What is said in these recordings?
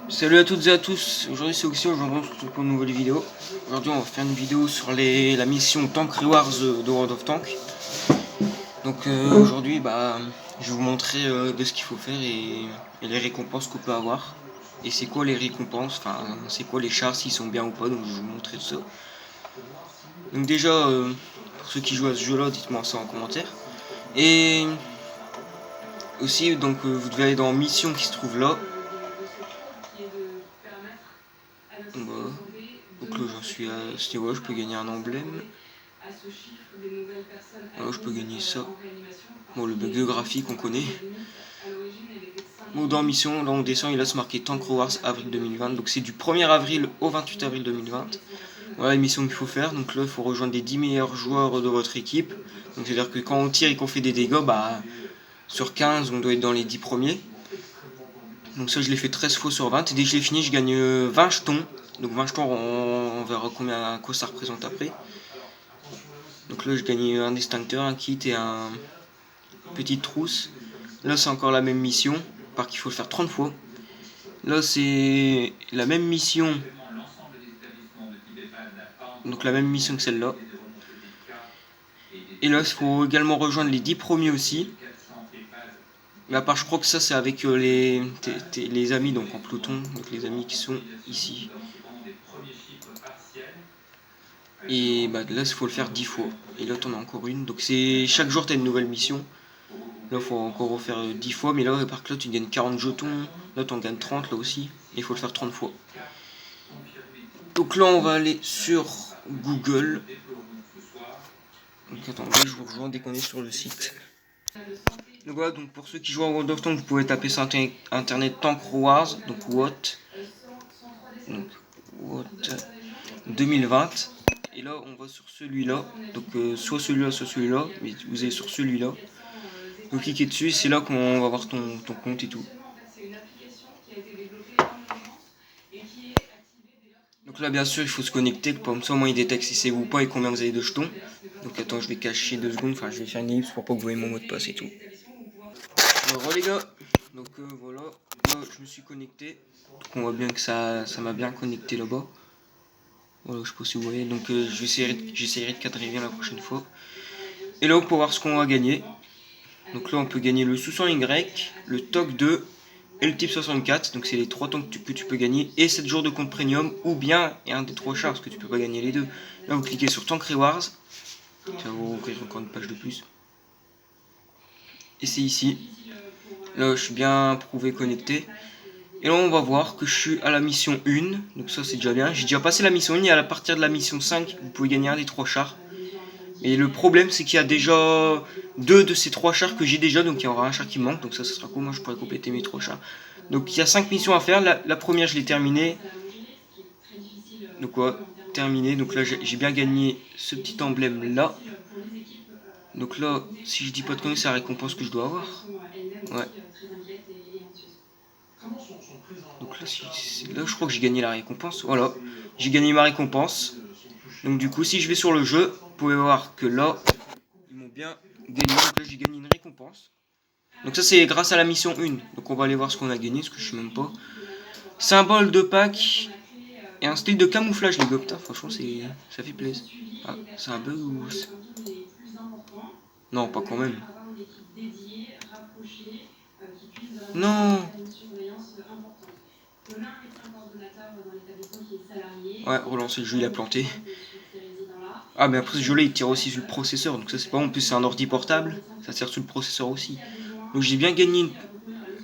Salut à toutes et à tous, aujourd'hui c'est Oxy, aujourd'hui on se retrouve pour une nouvelle vidéo. Aujourd'hui on va faire une vidéo sur la mission Tank Rewards de World of Tanks. Donc aujourd'hui je vais vous montrer de ce qu'il faut faire et les récompenses qu'on peut avoir. Et c'est quoi les récompenses, enfin c'est quoi les chars, s'ils sont bien ou pas, donc je vais vous montrer tout ça. Donc déjà, pour ceux qui jouent à ce jeu là, dites-moi ça en commentaire. Et aussi donc vous devez aller dans mission qui se trouve là. Donc là j'en suis à ce je peux gagner un emblème. Alors je peux gagner ça. Bon, le bug graphique on connaît. Bon, dans mission, là on descend, il va se marquer Tank Rewards avril 2020. Donc c'est du 1er avril au 28 avril 2020. Voilà les missions qu'il faut faire. Donc là il faut rejoindre les 10 meilleurs joueurs de votre équipe. Donc c'est à dire que quand on tire et qu'on fait des dégâts, sur 15 on doit être dans les 10 premiers. Donc ça je l'ai fait 13 fois sur 20. Et dès que je l'ai fini je gagne 20 jetons. Donc 20 jetons on verra quoi ça représente après. Donc là je gagne un extincteur, un kit et un petite trousse. Là c'est encore la même mission, par qu'il faut le faire 30 fois. Là c'est la même mission. Donc la même mission que celle-là. Et là il faut également rejoindre les 10 premiers aussi. Mais à part je crois que ça c'est avec les amis donc en peloton. Donc les amis qui sont ici. Et là il faut le faire 10 fois. Et là t'en as encore une. Donc c'est chaque jour t'as une nouvelle mission. Là il faut encore refaire 10 fois. Mais là par contre là tu gagnes 40 jetons. Là t'en gagnes 30 là aussi. Et il faut le faire 30 fois. Donc là on va aller sur Google. Donc attendez, je vous rejoins dès qu'on est sur le site. Donc voilà, donc pour ceux qui jouent à World of Tanks, vous pouvez taper sur internet Tank Rewards, donc what 2020. Et là on va sur celui-là, donc soit celui-là, mais vous allez sur celui-là. Vous cliquez dessus, c'est là qu'on va voir ton compte et tout. Donc là bien sûr il faut se connecter, comme ça au moins il détecte si c'est vous ou pas et combien vous avez de jetons. Donc attends, je vais cacher 2 secondes, enfin je vais faire une ellipse pour pas que vous voyez mon mot de passe et tout. Alors les gars, donc voilà, là je me suis connecté. Donc on voit bien que ça m'a bien connecté là-bas. Voilà, je sais pas si vous voyez, donc j'essaierai de cadrer bien la prochaine fois. Et là on peut voir ce qu'on va gagner. Donc là on peut gagner le sous-100 Y, le TOC 2 et le type 64. Donc c'est les 3 temps que tu peux gagner. Et 7 jours de compte premium ou bien un des 3 chars parce que tu peux pas gagner les deux. Là vous cliquez sur Tank Rewards. Ça va vous ouvrir encore une page de plus. Et c'est ici. Là je suis bien prouvé connecté. Et là on va voir que je suis à la mission 1. Donc ça c'est déjà bien. J'ai déjà passé la mission 1 et à partir de la mission 5 vous pouvez gagner un des 3 chars. Et le problème c'est qu'il y a déjà 2 de ces 3 chars que j'ai déjà. Donc il y aura un char qui me manque. Donc ça sera cool, moi je pourrais compléter mes 3 chars. Donc il y a 5 missions à faire. La première je l'ai terminée. Donc quoi, terminé. Donc là j'ai bien gagné ce petit emblème là. Donc là, si je dis pas de conneries, c'est la récompense que je dois avoir. Ouais. Donc là, là je crois que j'ai gagné la récompense. Voilà, j'ai gagné ma récompense. Donc du coup, si je vais sur le jeu, vous pouvez voir que là, ils m'ont bien gagné. Donc là, j'ai gagné une récompense. Donc ça, c'est grâce à la mission 1. Donc on va aller voir ce qu'on a gagné, ce que je sais même pas. Symbole de Pâques et un style de camouflage, les gars. Putain, franchement, ça fait plaisir. Ah, c'est un bug ou... Non, pas quand même. Non. Ouais, relancer le jeu, il a planté. Ah, mais après ce jeu-là, il tire aussi sur le processeur. Donc ça, c'est pas bon. En plus, c'est un ordi portable. Ça tire sur le processeur aussi. Donc j'ai bien gagné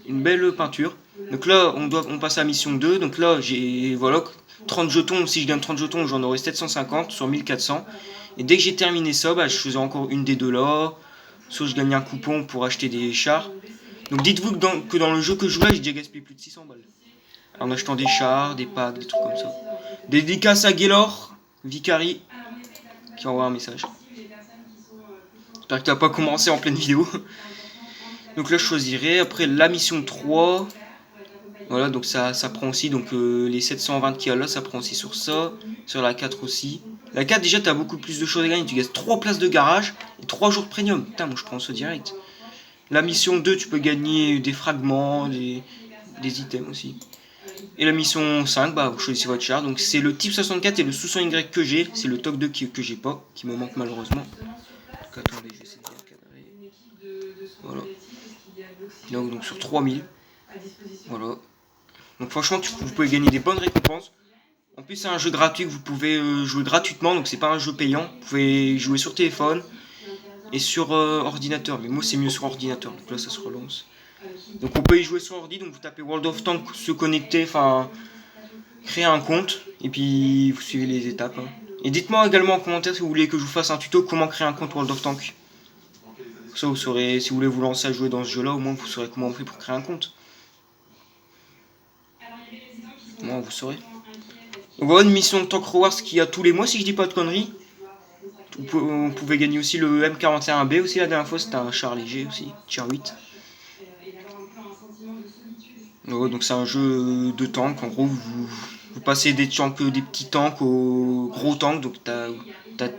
une belle peinture. Donc là, on passe à la mission 2. Donc là, j'ai... Voilà, 30 jetons. Si je gagne 30 jetons, j'en aurai 750 sur 1400. Et dès que j'ai terminé ça, je faisais encore une des deux là. Soit je gagnais un coupon pour acheter des chars. Donc dites-vous que dans le jeu que je jouais, j'ai déjà gaspillé plus de 600 balles. En achetant des chars, des packs, des trucs comme ça. Dédicace à Gaylor, Vicari, qui envoie un message. J'espère que tu n'as pas commencé en pleine vidéo. Donc là je choisirai. Après la mission 3. Voilà, donc ça prend aussi. Donc les 720 qu'il y a là, ça prend aussi sur ça. Sur la 4 aussi. La 4 déjà tu as beaucoup plus de choses à gagner. Tu gagnes 3 places de garage et 3 jours de premium. Putain, moi je prends ça direct. La mission 2, tu peux gagner des fragments, des items aussi. Et la mission 5, bah, vous choisissez votre char. Donc c'est le type 64 et le sous-100Y que j'ai. C'est le TOC 2 que j'ai pas, qui me manque malheureusement. Donc attendez, je vais essayer de bien cadrer. Voilà. Donc sur 3000. Voilà. Donc franchement, vous pouvez gagner des bonnes récompenses. En plus, c'est un jeu gratuit que vous pouvez jouer gratuitement. Donc c'est pas un jeu payant. Vous pouvez jouer sur téléphone et sur ordinateur. Mais moi, c'est mieux sur ordinateur. Donc là, ça se relance. Donc on peut y jouer sur ordi. Donc vous tapez World of Tanks, se connecter, enfin créer un compte. Et puis vous suivez les étapes. Hein. Et dites-moi également en commentaire si vous voulez que je vous fasse un tuto comment créer un compte World of Tanks. Ça, vous saurez, si vous voulez vous lancer à jouer dans ce jeu-là, au moins vous saurez comment on fait pour créer un compte. Moi, vous saurez. Donc voilà une mission de Tank Rewards qu'il y a tous les mois, si je dis pas de conneries. On pouvait gagner aussi le M41B aussi la dernière fois, c'était un char léger aussi, tier 8. Donc c'est un jeu de tank, en gros vous passez des petits tanks aux gros tanks, donc t'as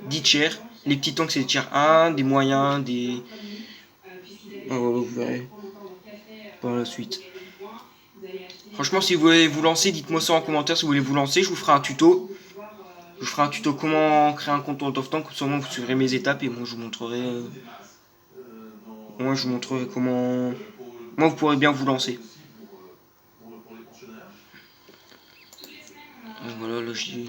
10 tiers. Les petits tanks c'est des tiers 1, des moyens, des... vous verrez par la suite. Franchement si vous voulez vous lancer, dites-moi ça en commentaire si vous voulez vous lancer, je vous ferai un tuto. Je ferai un tuto comment créer un compte World of Tanks, comme ça vous suivrez mes étapes et moi je vous montrerai... comment... Moi vous pourrez bien vous lancer. Donc voilà, là j'ai...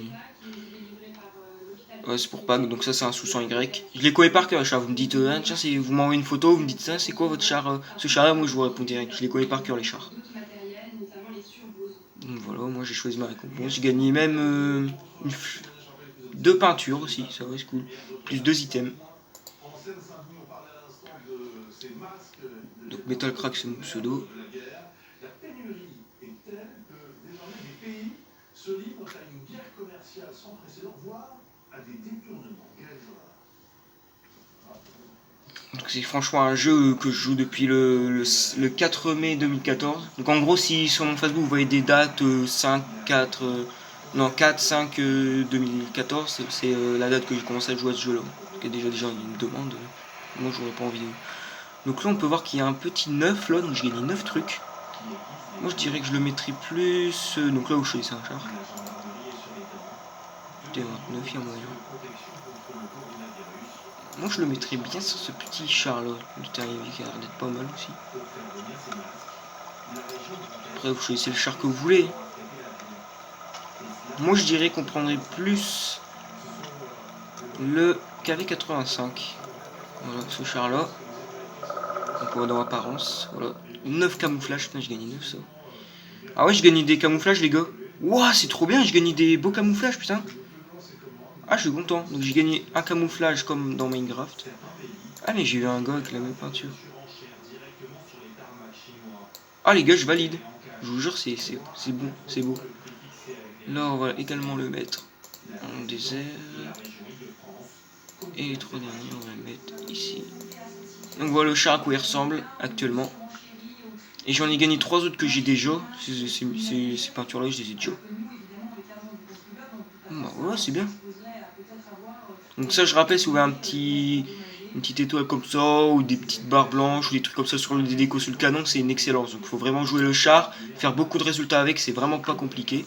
Ouais, c'est pour Pâques, donc ça c'est un sous-100Y. Je les connais par cœur, les chars. Vous me dites, tiens, vous m'envoyez une photo, vous me dites, ça c'est quoi votre char ce char-là, moi je vous réponds direct. Je les connais par cœur, les chars. Donc voilà, moi j'ai choisi ma récompense. J'ai gagné même 2 peintures aussi, ça va, c'est cool. Plus 2 items. Donc Metal Crack, c'est mon pseudo. C'est franchement un jeu que je joue depuis le 4 mai 2014. Donc en gros, si sur mon Facebook vous voyez des dates 5, 4, non 4, 5 2014, c'est la date que j'ai commencé à jouer à ce jeu-là. Il y a déjà des gens qui me demandent. Moi, je n'aurais pas en vidéo. Donc là, on peut voir qu'il y a un petit 9 là, donc j'ai gagné 9 trucs. Moi, je dirais que je le mettrais plus. Donc là où je suis, c'est un char. T29, il y a moyen. Moi je le mettrais bien sur ce petit char là, le terrier qui a l'air d'être pas mal aussi. Après vous choisissez le char que vous voulez. Moi je dirais qu'on prendrait plus le KV85. Voilà, ce char là. Donc on va dans apparence. Voilà. 9 camouflages, putain j'ai gagné 9 ça. Ah ouais j'ai gagné des camouflages les gars. Ouah c'est trop bien, j'ai gagné des beaux camouflages putain. Ah je suis content, donc j'ai gagné un camouflage comme dans Minecraft. Ah mais j'ai eu un gars avec la même peinture. Ah les gars je valide. Je vous jure c'est bon, c'est beau. Là on va également le mettre en désert. Et les 3 derniers on va le mettre ici. Donc voilà le char à quoi il ressemble actuellement. Et j'en ai gagné 3 autres que j'ai déjà. Ces peintures là je les ai déjà. Bah ouais c'est bien. Donc ça je rappelle si vous avez une petite étoile comme ça, ou des petites barres blanches, ou des trucs comme ça sur des décos sur le canon, c'est une excellence. Donc il faut vraiment jouer le char, faire beaucoup de résultats avec, c'est vraiment pas compliqué.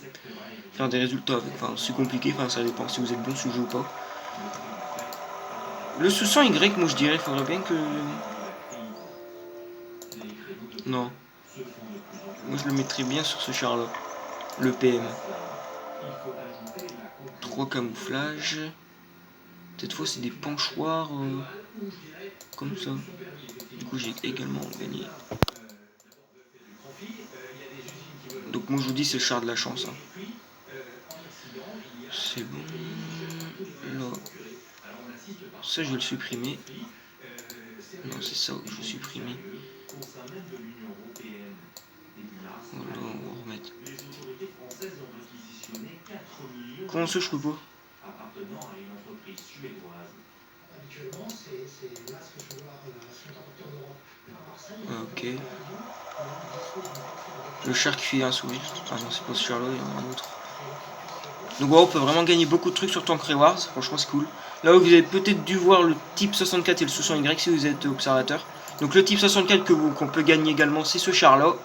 Faire des résultats avec, enfin c'est compliqué, enfin ça dépend si vous êtes bon sur le jeu ou pas. Le sous-100Y, moi je dirais, il faudrait bien que... Non. Moi je le mettrais bien sur ce char là, le PM. 3 camouflages. Cette fois c'est des penchoirs comme ça. Du coup j'ai également gagné. Donc moi je vous dis c'est le char de la chance. Hein. C'est bon. Là. Ça je vais le supprimer. Non c'est ça que je vais supprimer. Voilà on va remettre. Comment ça je peux pas? Ok. Le char qui fait un sourire. Ah non, c'est pas ce char là, il y en a un autre. Donc ouais, on peut vraiment gagner beaucoup de trucs sur Tank Rewards. Franchement, c'est cool. Là, vous avez peut-être dû voir le type 64 et le sous-100Y si vous êtes observateur. Donc le type 64 qu'on peut gagner également, c'est ce char là.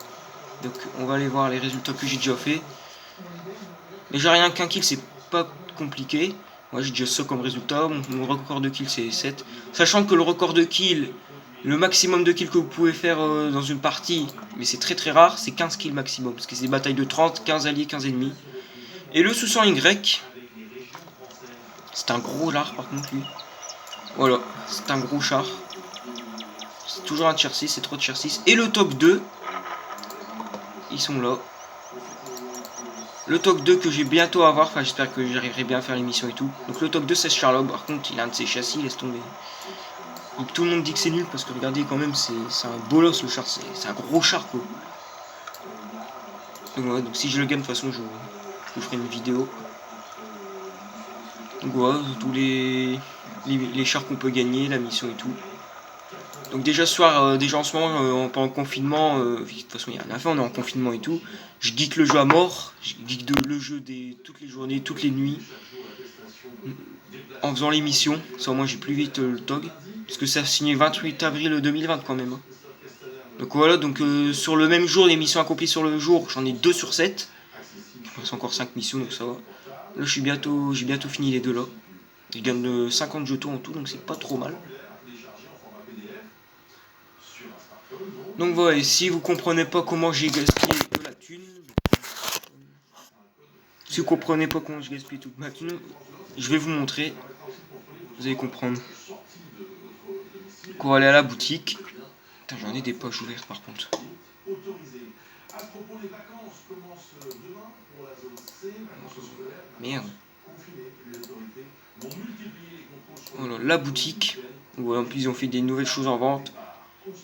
Donc on va aller voir les résultats que j'ai déjà fait. Mais j'ai rien qu'un kill, c'est pas compliqué. Moi j'ai déjà ça comme résultat. Mon record de kill c'est 7. Sachant que le record de kill, le maximum de kills que vous pouvez faire dans une partie, mais c'est très rare, c'est 15 kills maximum. Parce que c'est des batailles de 30, 15 alliés, 15 ennemis. Et le sous-sang Y, c'est un gros lard par contre lui. Voilà, c'est un gros char. C'est toujours un tier 6, c'est 3 tier 6. Et le top 2, ils sont là. Le top 2 que j'ai bientôt à avoir, enfin j'espère que j'arriverai bien à faire l'émission et tout. Donc le top 2 c'est Charlotte, par contre il a un de ses châssis, laisse tomber. Donc tout le monde dit que c'est nul parce que regardez quand même c'est un bolos le char, c'est un gros char quoi. Donc voilà, donc si je le gagne de toute façon je vous ferai une vidéo. Donc voilà, tous les chars qu'on peut gagner, la mission et tout. Donc déjà ce soir, déjà en ce moment, pendant le confinement, de toute façon il n'y a rien à faire, on est en confinement et tout. Je geek le jeu à mort, je geek le jeu toutes les journées, toutes les nuits. En faisant l'émission, ça au moins j'ai plus vite le TOG. Parce que ça a signé 28 avril 2020 quand même. Donc voilà, donc sur le même jour, les missions accomplies sur le jour, j'en ai 2 sur 7. Il me reste encore 5 missions, donc ça va. Là j'ai bientôt fini les deux là. Je gagne 50 jetons en tout, donc c'est pas trop mal. Donc voilà, et si vous comprenez pas comment j'ai gaspillé de la thune, si vous comprenez pas comment j'ai gaspillé toute ma thune, je vais vous montrer. Vous allez comprendre. Donc on va aller à la boutique. Putain, j'en ai des poches ouvertes par contre. Merde. Voilà, la boutique. Voilà, en plus ils ont fait des nouvelles choses en vente.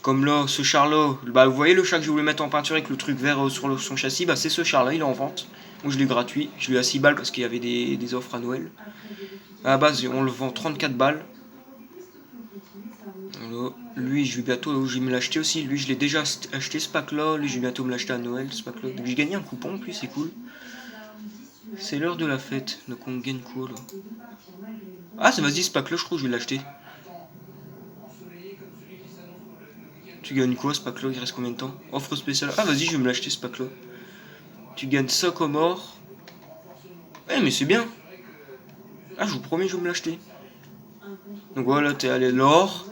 Comme là, ce char-là, bah, vous voyez le char que je voulais mettre en peinture avec le truc vert sur son châssis, bah, c'est ce char-là, il est en vente. Moi je l'ai gratuit, je l'ai à 6 balles parce qu'il y avait des offres à Noël. À la base, on le vend 34 balles. Voilà. Lui, je vais bientôt me l'acheter aussi. Lui, je l'ai déjà acheté ce pack-là. Lui, je vais bientôt me l'acheter à Noël, ce pack-là. Donc j'ai gagné un coupon en plus, c'est cool. C'est l'heure de la fête, donc on gagne quoi là? Ah, ça vas-y, ce pack-là, je crois que je vais l'acheter. Tu gagnes quoi ce pack-là? Il reste combien de temps? Offre spéciale. Ah, vas-y, je vais me l'acheter ce pack-là. Tu gagnes ça comme or. Eh, mais c'est bien. Ah, je vous promets, je vais me l'acheter. Donc voilà, t'es allé l'or.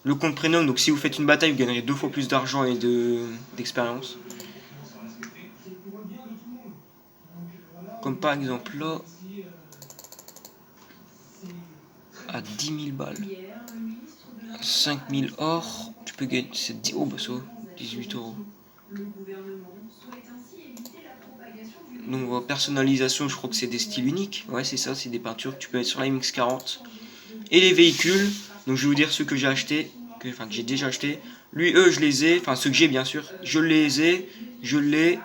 Le compte premium, donc si vous faites une bataille, vous gagnerez 2 fois plus d'argent et d'expérience. Comme par exemple là, à 10 000 balles. 5 000 or, tu peux gagner. C'est 10. Oh, bah ça, 18 euros. Donc, personnalisation, je crois que c'est des styles uniques. Ouais, c'est ça, c'est des peintures que tu peux mettre sur la MX-40. Et les véhicules, donc je vais vous dire ceux que j'ai achetés, que j'ai déjà acheté. Lui, eux, je les ai, enfin ceux que j'ai bien sûr. Je les ai, je l'ai.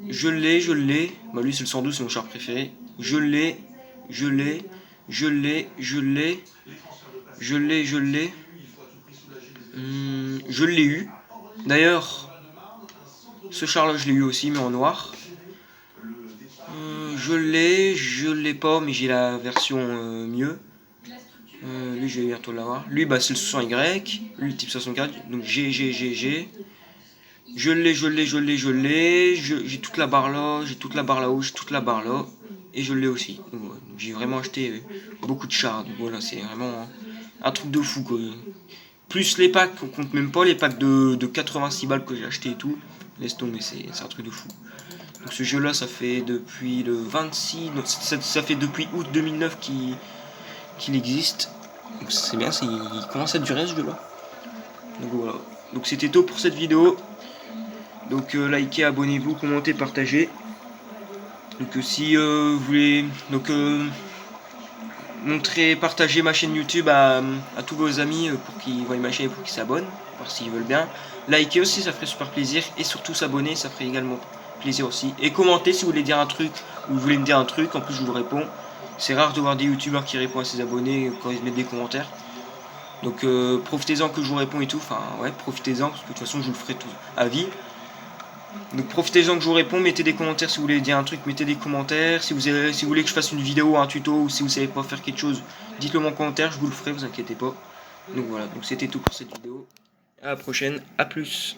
Je l'ai. Bah, lui, c'est le 112, c'est mon char préféré. Je l'ai. Je l'ai eu. D'ailleurs, ce char là je l'ai eu aussi, mais en noir. Je l'ai pas, mais j'ai la version mieux. Lui, je vais bientôt l'avoir. Lui, bah, c'est le 600Y. Lui, le type 64. Donc, G. Je l'ai. J'ai toute la barre là, j'ai toute la barre là-haut, j'ai toute la barre là. Et je l'ai aussi. J'ai vraiment acheté beaucoup de chars. Donc voilà, c'est vraiment un truc de fou quoi. Plus les packs, on compte même pas les packs de 86 balles que j'ai acheté et tout. Laisse tomber, c'est un truc de fou. Donc ce jeu là, ça fait depuis le 26, donc ça fait depuis août 2009 qu'il existe. Donc c'est bien, il commence à durer ce jeu là. Donc voilà. Donc c'était tout pour cette vidéo. Donc likez, abonnez-vous, commentez, partagez. Donc si vous voulez montrer, partager ma chaîne YouTube à tous vos amis pour qu'ils voient ma chaîne et pour qu'ils s'abonnent, voir s'ils veulent bien. Likez aussi, ça ferait super plaisir. Et surtout s'abonner, ça ferait également plaisir aussi. Et commentez si vous voulez dire un truc ou vous voulez me dire un truc, en plus je vous réponds. C'est rare de voir des youtubeurs qui répondent à ses abonnés quand ils mettent des commentaires. Donc profitez-en que je vous réponds et tout. Enfin ouais, profitez-en parce que de toute façon je vous le ferai tout à vie. Donc profitez-en que je vous réponds, mettez des commentaires si vous voulez dire un truc, mettez des commentaires. Si vous voulez que je fasse une vidéo, un tuto, ou si vous savez pas faire quelque chose, dites-le moi en commentaire, je vous le ferai, vous inquiétez pas. Donc voilà, donc c'était tout pour cette vidéo. À la prochaine, à plus.